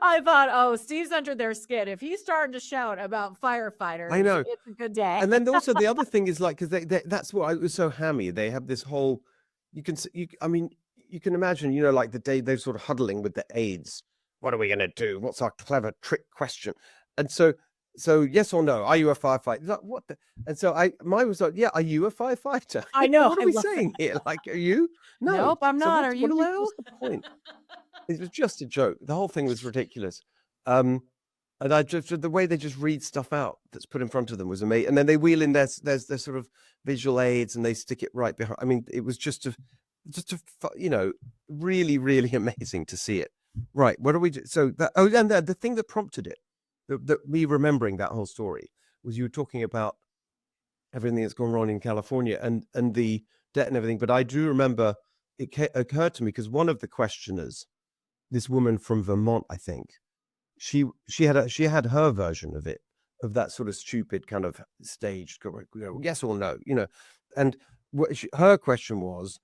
B: I thought, oh, Steve's under their skin. If he's starting to shout about firefighters,
A: I know
B: it's a good day.
A: And then also the other thing is like, because that's what I was so hammy. They have this whole, you can imagine, like the day they're sort of huddling with the aides. What are we going to do? What's our clever trick question? And so yes or no, are you a firefighter? Like, what the? And so mine was like, yeah, are you a firefighter?
B: I know.
A: What are we saying here? Like, are you? No.
B: Nope, I'm not. Are you, Lou?
A: What's the point? It was just a joke. The whole thing was ridiculous. And the way they just read stuff out that's put in front of them was amazing. And then they wheel in their sort of visual aids and they stick it right behind. I mean, it was just really, really amazing to see it. Right. What do we do? So and the thing that prompted it, me remembering that whole story, was you were talking about everything that's gone wrong in California and the debt and everything. But I do remember it occurred to me because one of the questioners, this woman from Vermont, I think, she had her version of it, of that sort of stupid kind of staged, yes or no, and her question was,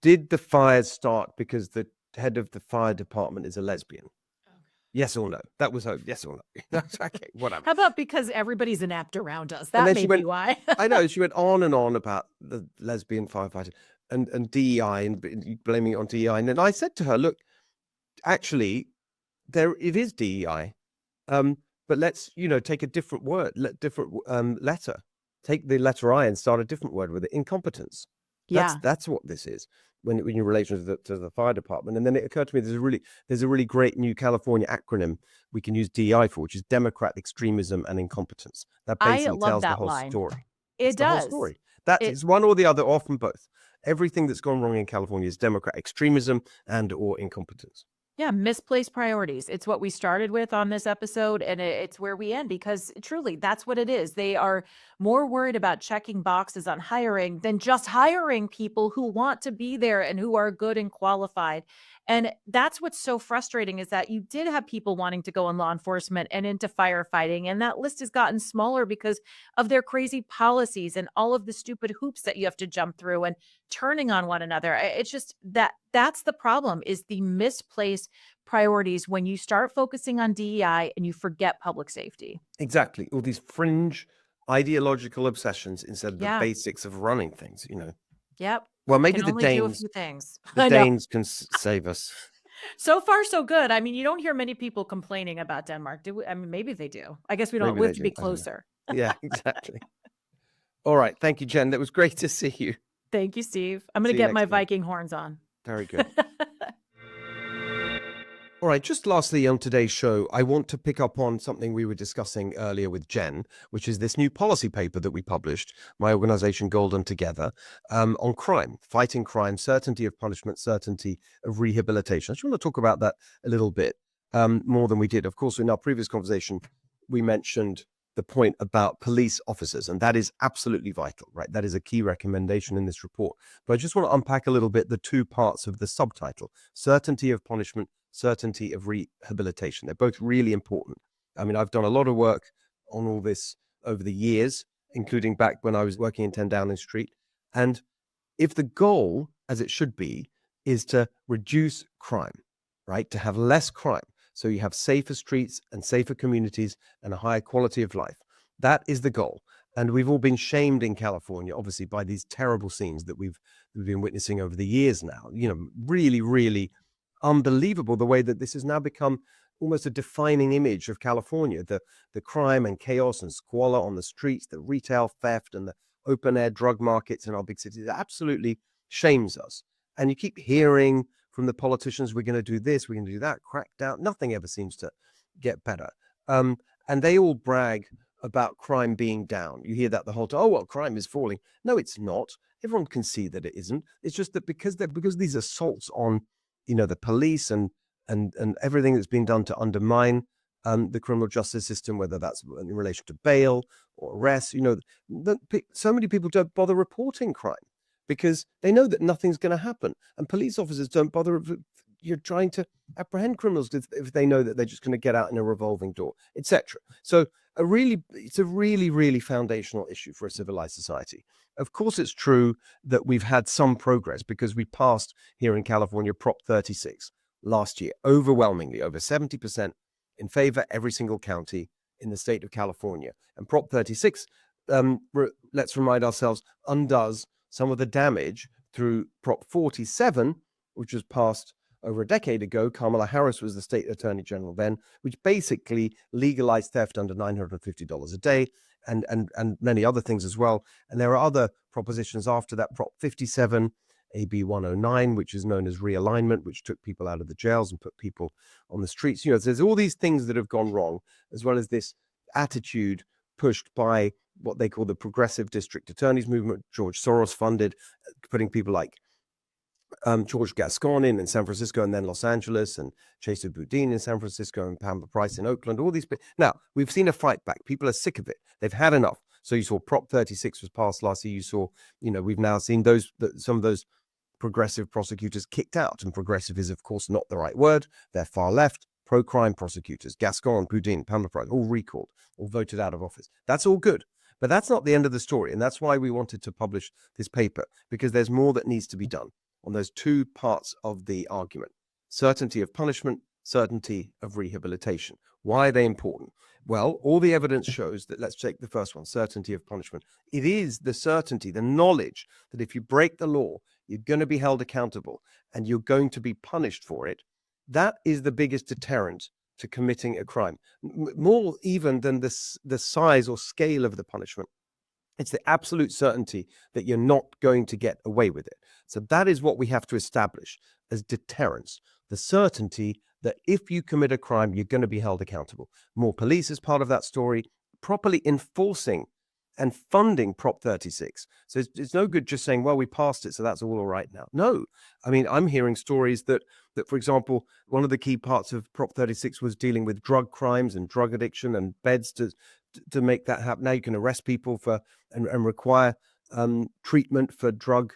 A: did the fires start because the head of the fire department is a lesbian? Yes or no? That was hope. Yes or no? That's okay. Whatever.
B: How about because everybody's inept around us? That may be why.
A: I know. She went on and on about the lesbian firefighter and DEI and blaming it on DEI. And then I said to her, look, actually, it is DEI. But let's, take a different word, different letter. Take the letter I and start a different word with it. Incompetence. That's what this is when you relation to the fire department. And then it occurred to me there's a really great new California acronym we can use DEI for, which is Democrat extremism and incompetence. That basically tells the whole story.
B: It does.
A: The whole story. It's one or the other, often both. Everything that's gone wrong in California is Democrat extremism and or incompetence.
B: Yeah, misplaced priorities. It's what we started with on this episode, and it's where we end, because truly that's what it is. They are more worried about checking boxes on hiring than just hiring people who want to be there and who are good and qualified. And that's what's so frustrating, is that you did have people wanting to go in law enforcement and into firefighting, and that list has gotten smaller because of their crazy policies and all of the stupid hoops that you have to jump through and turning on one another. It's just that's the problem, is the misplaced priorities when you start focusing on DEI and you forget public safety.
A: Exactly. All these fringe ideological obsessions instead of the basics of running things,
B: Yep.
A: Well, maybe the Danes can save us.
B: So far, so good. I mean, you don't hear many people complaining about Denmark, do we? I mean, maybe they do. I guess we don't. We have to be closer.
A: Yeah, exactly. All right. Thank you, Jen. That was great to see you.
B: Thank you, Steve. I'm going to get my Viking horns on.
A: Very good. All right, just lastly on today's show, I want to pick up on something we were discussing earlier with Jen, which is this new policy paper that we published, my organization Golden Together, on crime, fighting crime, certainty of punishment, certainty of rehabilitation. I just want to talk about that a little bit more than we did. Of course, in our previous conversation, we mentioned the point about police officers, and that is absolutely vital, right? That is a key recommendation in this report. But I just want to unpack a little bit the two parts of the subtitle: certainty of punishment, certainty of rehabilitation. They're both really important. I mean, I've done a lot of work on all this over the years, including back when I was working in 10 Downing Street. And if the goal, as it should be, is to reduce crime, right? To have less crime, so you have safer streets and safer communities and a higher quality of life. That is the goal. And we've all been shamed in California, obviously, by these terrible scenes that we've been witnessing over the years now. Really, really unbelievable the way that this has now become almost a defining image of California, the crime and chaos and squalor on the streets, the retail theft and the open air drug markets in our big cities. It absolutely shames us. And you keep hearing from the politicians, we're going to do this, we're going to do that, crack down. Nothing ever seems to get better. And they all brag about crime being down. You hear that the whole time. Oh, well, crime is falling. No, it's not. Everyone can see that it isn't. It's just that because these assaults on the police and everything that's being done to undermine the criminal justice system, whether that's in relation to bail or arrest, so many people don't bother reporting crime because they know that nothing's going to happen. And police officers don't bother trying to apprehend criminals if they know that they're just going to get out in a revolving door, etc. So it's a really, really foundational issue for a civilized society. Of course, it's true that we've had some progress because we passed here in California Prop 36 last year, overwhelmingly, over 70% in favor every single county in the state of California. And Prop 36, let's remind ourselves, undoes some of the damage through Prop 47, which was passed over a decade ago. Kamala Harris was the state attorney general then, which basically legalized theft under $950 a day and many other things as well. And there are other propositions after that. Prop 57, AB 109, which is known as realignment, which took people out of the jails and put people on the streets. There's all these things that have gone wrong, as well as this attitude pushed by what they call the progressive district attorneys movement, George Soros funded, putting people like George Gascon in San Francisco and then Los Angeles, and Chesa Boudin in San Francisco and Pamela Price in Oakland, all these. Now, we've seen a fight back. People are sick of it. They've had enough. So you saw Prop 36 was passed last year. You saw, we've now seen some of those progressive prosecutors kicked out. And progressive is, of course, not the right word. They're far left, pro-crime prosecutors. Gascon, Boudin, Pamela Price, all recalled, all voted out of office. That's all good. But that's not the end of the story. And that's why we wanted to publish this paper, because there's more that needs to be done on those two parts of the argument: certainty of punishment, certainty of rehabilitation. Why are they important? Well, all the evidence shows that, let's take the first one, certainty of punishment. It is the certainty, the knowledge that if you break the law, you're going to be held accountable and you're going to be punished for it. That is the biggest deterrent to committing a crime, more even than the size or scale of the punishment. It's the absolute certainty that you're not going to get away with it. So that is what we have to establish as deterrence, the certainty that if you commit a crime, you're going to be held accountable. More police is part of that story, properly enforcing and funding Prop 36. So it's no good just saying, well, we passed it, so that's all right now. No, I mean, I'm hearing stories that, for example, one of the key parts of Prop 36 was dealing with drug crimes and drug addiction and beds to make that happen. Now you can arrest people for and require treatment for drug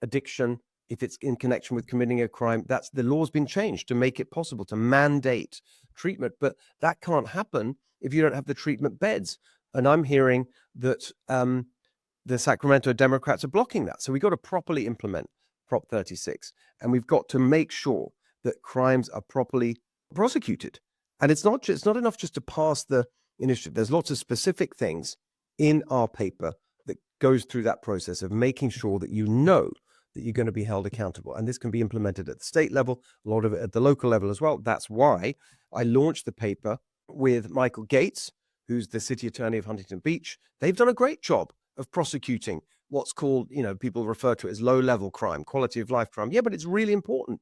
A: addiction if it's in connection with committing a crime. That's the law's been changed to make it possible to mandate treatment, but that can't happen if you don't have the treatment beds. And I'm hearing that the Sacramento Democrats are blocking that. So we've got to properly implement Prop 36, and we've got to make sure that crimes are properly prosecuted. And it's not enough just to pass the initiative. There's lots of specific things in our paper that goes through that process of making sure that you know that you're going to be held accountable. And this can be implemented at the state level, a lot of it at the local level as well. That's why I launched the paper with Michael Gates, who's the city attorney of Huntington Beach. They've done a great job of prosecuting what's called, people refer to it as low-level crime, quality of life crime. Yeah, but it's really important.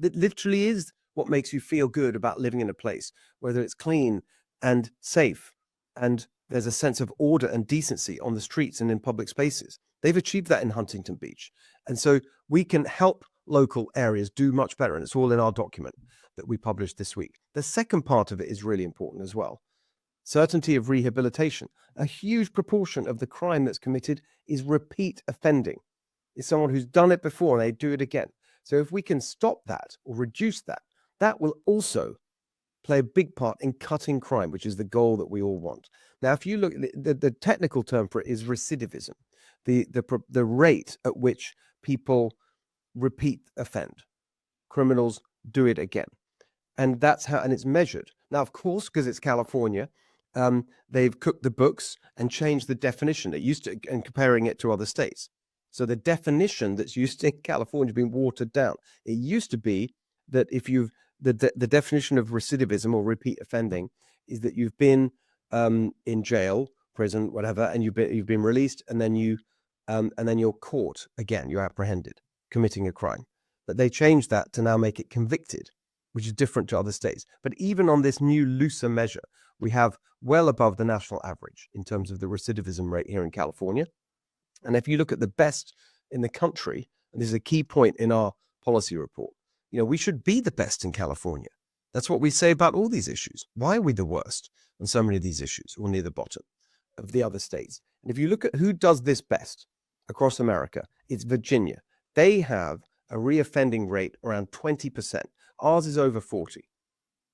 A: It literally is what makes you feel good about living in a place, whether it's clean and safe, and there's a sense of order and decency on the streets and in public spaces. They've achieved that in Huntington Beach. And so we can help local areas do much better. And it's all in our document that we published this week. The second part of it is really important as well. Certainty of rehabilitation. A huge proportion of the crime that's committed is repeat offending. It's someone who's done it before and they do it again. So if we can stop that or reduce that, that will also play a big part in cutting crime, which is the goal that we all want. Now, if you look, the technical term for it is recidivism, the rate at which people repeat offend. Criminals do it again. And that's how, and it's measured. Now, of course, because it's California, they've cooked the books and changed the definition. It used to, and comparing it to other states. So the definition that's used in California has been watered down. It used to be that if you've, the definition of recidivism or repeat offending is that you've been in jail, prison, whatever, and you've been released, and then you're caught again, you're apprehended, committing a crime. But they changed that to now make it convicted, which is different to other states. But even on this new looser measure, we have well above the national average in terms of the recidivism rate here in California. And if you look at the best in the country, and this is a key point in our policy report, we should be the best in California. That's what we say about all these issues. Why are we the worst on so many of these issues, or near the bottom of the other states? And if you look at who does this best across America, it's Virginia. They have a reoffending rate around 20%. Ours is over 40.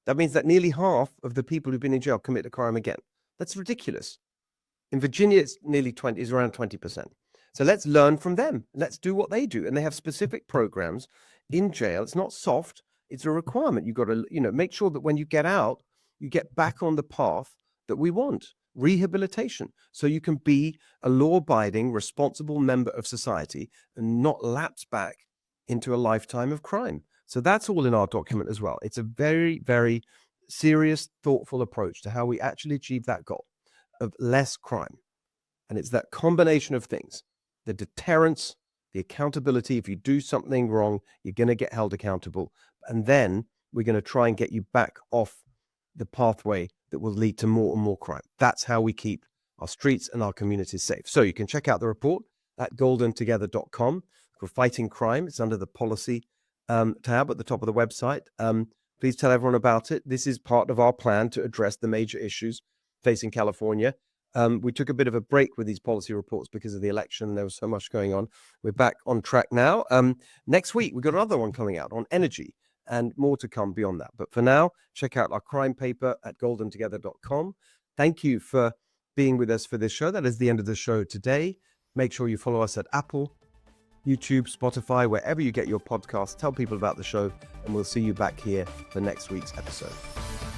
A: That means that nearly half of the people who've been in jail commit a crime again. That's ridiculous. In Virginia, it's nearly 20, is around 20%. So let's learn from them. Let's do what they do. And they have specific programs in jail. It's not soft. It's a requirement. You've got to, make sure that when you get out, you get back on the path that we want, rehabilitation. So you can be a law-abiding, responsible member of society and not lapse back into a lifetime of crime. So that's all in our document as well. It's a very, very serious, thoughtful approach to how we actually achieve that goal of less crime. And it's that combination of things, the deterrence, the accountability. If you do something wrong, you're going to get held accountable. And then we're going to try and get you back off the pathway that will lead to more and more crime. That's how we keep our streets and our communities safe. So you can check out the report at goldentogether.com. We're fighting crime. It's under the policy tab at the top of the website. Please tell everyone about it. This is part of our plan to address the major issues facing California. We took a bit of a break with these policy reports because of the election. There was so much going on. We're back on track now. Next week, we've got another one coming out on energy and more to come beyond that. But for now, check out our crime paper at goldentogether.com. Thank you for being with us for this show. That is the end of the show today. Make sure you follow us at Apple, YouTube, Spotify, wherever you get your podcasts. Tell people about the show, and we'll see you back here for next week's episode.